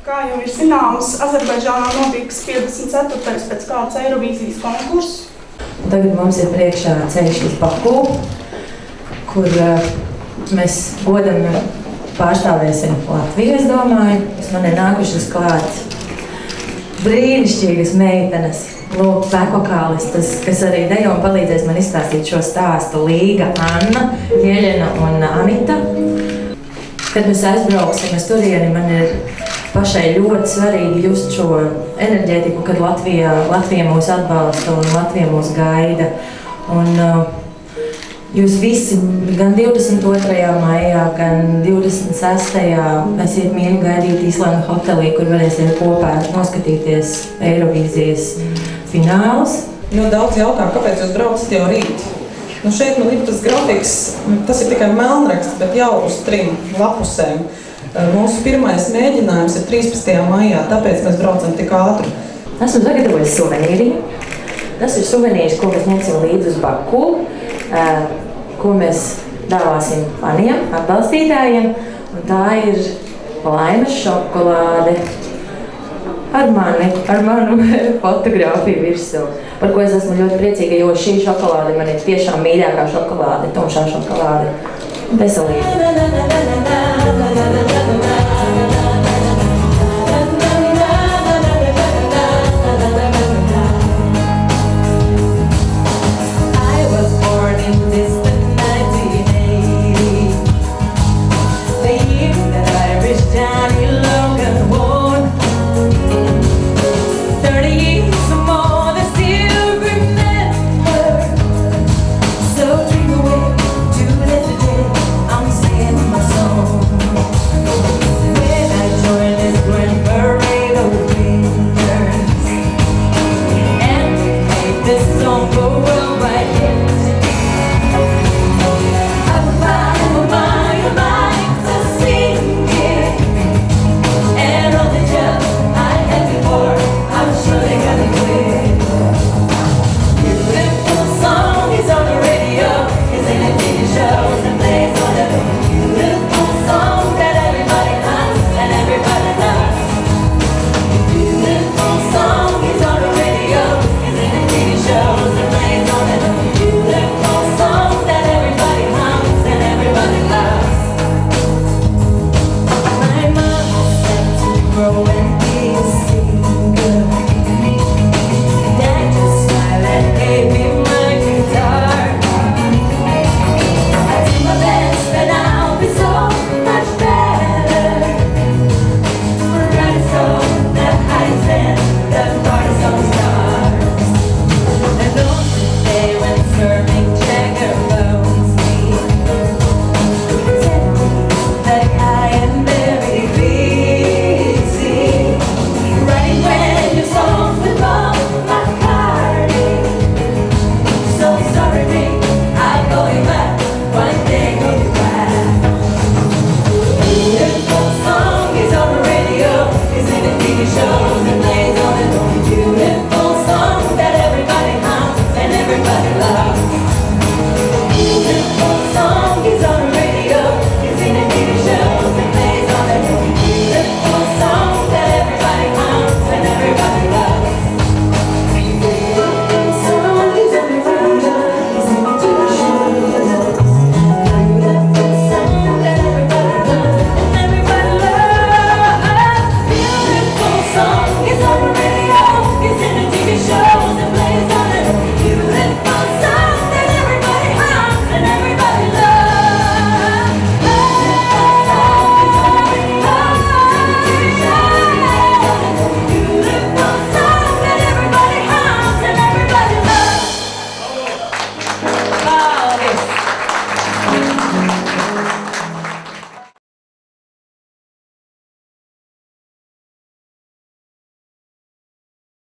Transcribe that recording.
Kā jau ir zināms, Azerbaidžānā notiks 54. pēc kārtas Eirovīzijas konkurss. Tagad mums ir priekšā ceļš uz Baku, kur mēs godam pārstāvēsim Latviju, es domāju. Man ir nākušas klāt brīnišķīgas meitenes, lūk, bēkvokālistas, kas arī dejo un palīdzēs man izstāstīt šo stāstu. Līga, Anna, Jeļena un Anita. Kad mēs aizbrauksim uz turieni, man ir pašai ļoti svarīgi just šo enerģētiku, kad Latvija mūs atbalsta un Latvija mūs gaida. Un jūs visi gan 22. maijā, gan 26. esiet mīļi gaidīt Īslanda hotelī, kur varēsiet kopā noskatīties Eirovīzijas finālus. Daudz jautā, kāpēc jūs braucat jau rīt? Šeit man ir tas grafiks, tas ir tikai melnraksts, bet jau uz 3 lapusēm. Mūsu pirmais mēģinājums ir 13. maijā, tāpēc mēs braucam tik ātri. Esmu sagatavojis suvenīriņu. Tas ir suvenīrs, ko mēs ņemsim līdzi uz Baku, ko mēs dāvāsim faniem, atbalstītājiem. Un tā ir laimes šokolāde ar manu fotogrāfiju virsū, par ko es esmu ļoti priecīga, jo šī šokolāde man ir tiešām mīļākā šokolāde, tumšā šokolāde. Veselība! Don't go well right here.